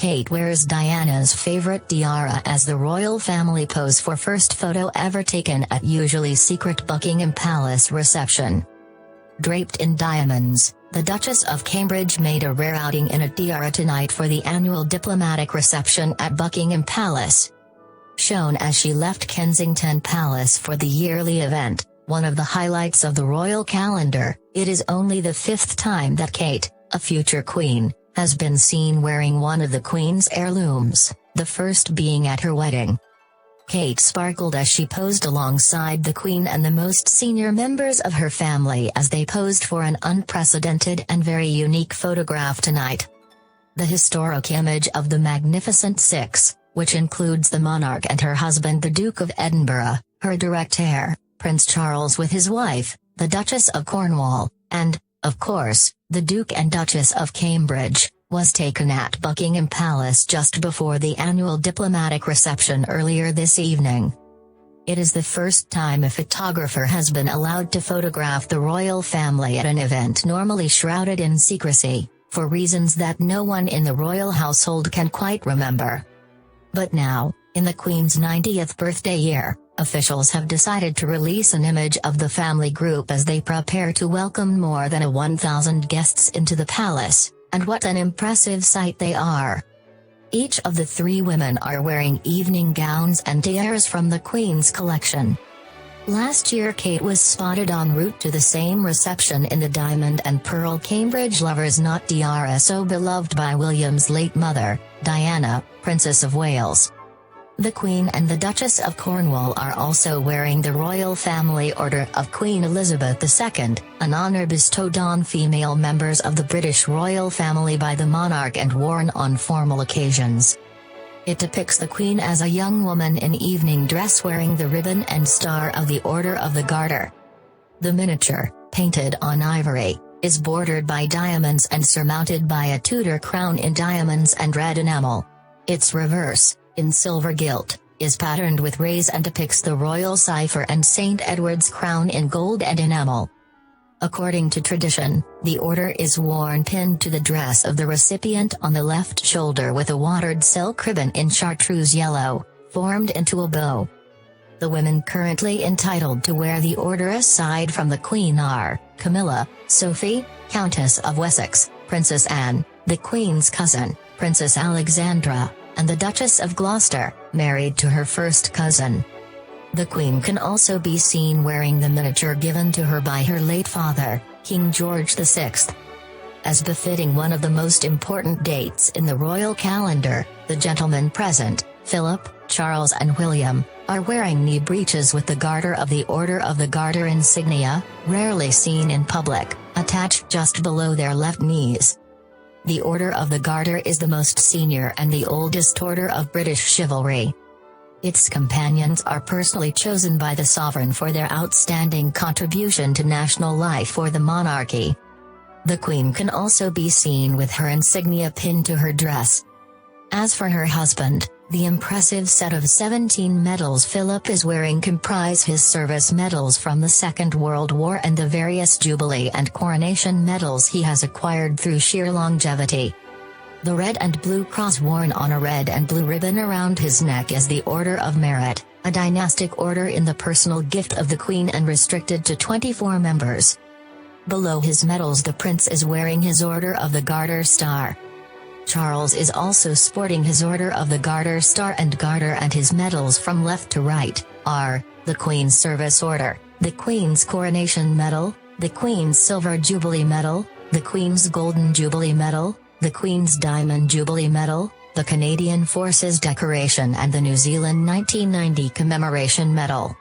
Kate wears Diana's favorite tiara as the royal family pose for first photo ever taken at usually secret Buckingham Palace reception. Draped in diamonds, the Duchess of Cambridge made a rare outing in a tiara tonight for the annual diplomatic reception at Buckingham Palace. Shown as she left Kensington Palace for the yearly event, one of the highlights of the royal calendar, it is only the fifth time that Kate, a future queen, has been seen wearing one of the Queen's heirlooms, the first being at her wedding. Kate sparkled as she posed alongside the Queen and the most senior members of her family as they posed for an unprecedented and very unique photograph tonight. The historic image of the Magnificent Six, which includes the monarch and her husband the Duke of Edinburgh, her direct heir, Prince Charles with his wife, the Duchess of Cornwall, and, of course, the Duke and Duchess of Cambridge, was taken at Buckingham Palace just before the annual diplomatic reception earlier this evening. It is the first time a photographer has been allowed to photograph the royal family at an event normally shrouded in secrecy, for reasons that no one in the royal household can quite remember. But now, in the Queen's 90th birthday year, officials have decided to release an image of the family group as they prepare to welcome more than 1,000 guests into the palace, and what an impressive sight they are. Each of the three women are wearing evening gowns and tiaras from the Queen's collection. Last year Kate was spotted en route to the same reception in the diamond and pearl Cambridge Lovers Knot tiara so beloved by William's late mother, Diana, Princess of Wales. The Queen and the Duchess of Cornwall are also wearing the Royal Family Order of Queen Elizabeth II, an honour bestowed on female members of the British royal family by the monarch and worn on formal occasions. It depicts the Queen as a young woman in evening dress wearing the ribbon and star of the Order of the Garter. The miniature, painted on ivory, is bordered by diamonds and surmounted by a Tudor crown in diamonds and red enamel. Its reverse, in silver gilt, is patterned with rays and depicts the royal cipher and St. Edward's crown in gold and enamel. According to tradition, the order is worn pinned to the dress of the recipient on the left shoulder with a watered silk ribbon in chartreuse yellow, formed into a bow. The women currently entitled to wear the order aside from the Queen are Camilla, Sophie, Countess of Wessex, Princess Anne, the Queen's cousin, Princess Alexandra, and the Duchess of Gloucester, married to her first cousin. The Queen can also be seen wearing the miniature given to her by her late father, King George VI. As befitting one of the most important dates in the royal calendar, the gentlemen present, Philip, Charles and William, are wearing knee breeches with the Garter of the Order of the Garter insignia, rarely seen in public, attached just below their left knees. The Order of the Garter is the most senior and the oldest order of British chivalry. Its companions are personally chosen by the sovereign for their outstanding contribution to national life or the monarchy. The Queen can also be seen with her insignia pinned to her dress. As for her husband, the impressive set of 17 medals Philip is wearing comprise his service medals from the Second World War and the various Jubilee and Coronation medals he has acquired through sheer longevity. The red and blue cross worn on a red and blue ribbon around his neck is the Order of Merit, a dynastic order in the personal gift of the Queen and restricted to 24 members. Below his medals the Prince is wearing his Order of the Garter Star. Charles is also sporting his Order of the Garter Star and Garter, and his medals from left to right are the Queen's Service Order, the Queen's Coronation Medal, the Queen's Silver Jubilee Medal, the Queen's Golden Jubilee Medal, the Queen's Diamond Jubilee Medal, the Canadian Forces Decoration and the New Zealand 1990 Commemoration Medal.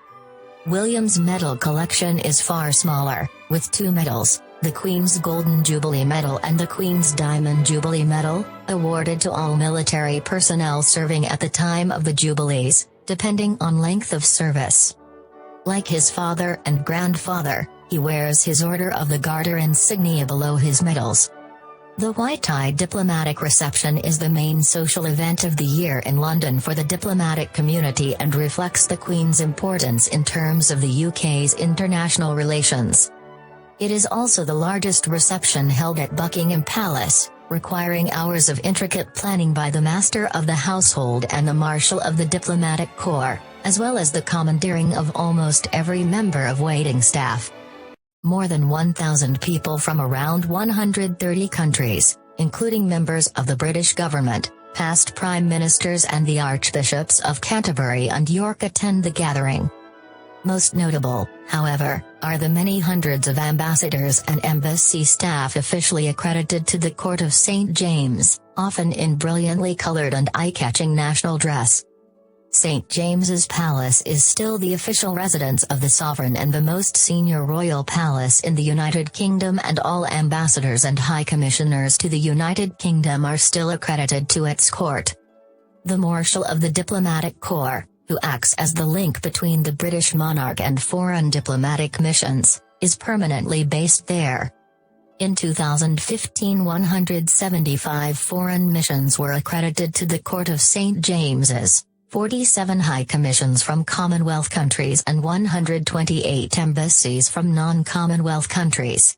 William's medal collection is far smaller, with 2 medals, the Queen's Golden Jubilee Medal and the Queen's Diamond Jubilee Medal, awarded to all military personnel serving at the time of the Jubilees, depending on length of service. Like his father and grandfather, he wears his Order of the Garter insignia below his medals. The white-tie diplomatic reception is the main social event of the year in London for the diplomatic community and reflects the Queen's importance in terms of the UK's international relations. It is also the largest reception held at Buckingham Palace, requiring hours of intricate planning by the master of the household and the marshal of the diplomatic corps, as well as the commandeering of almost every member of waiting staff. More than 1,000 people from around 130 countries, including members of the British government, past prime ministers and the archbishops of Canterbury and York attend the gathering. Most notable, however, are the many hundreds of ambassadors and embassy staff officially accredited to the Court of St. James, often in brilliantly colored and eye-catching national dress. St. James's Palace is still the official residence of the sovereign and the most senior royal palace in the United Kingdom, and all ambassadors and high commissioners to the United Kingdom are still accredited to its court. The Marshal of the Diplomatic Corps, who acts as the link between the British monarch and foreign diplomatic missions, is permanently based there. In 2015, 175 foreign missions were accredited to the Court of St. James's, 47 high commissions from Commonwealth countries and 128 embassies from non-Commonwealth countries.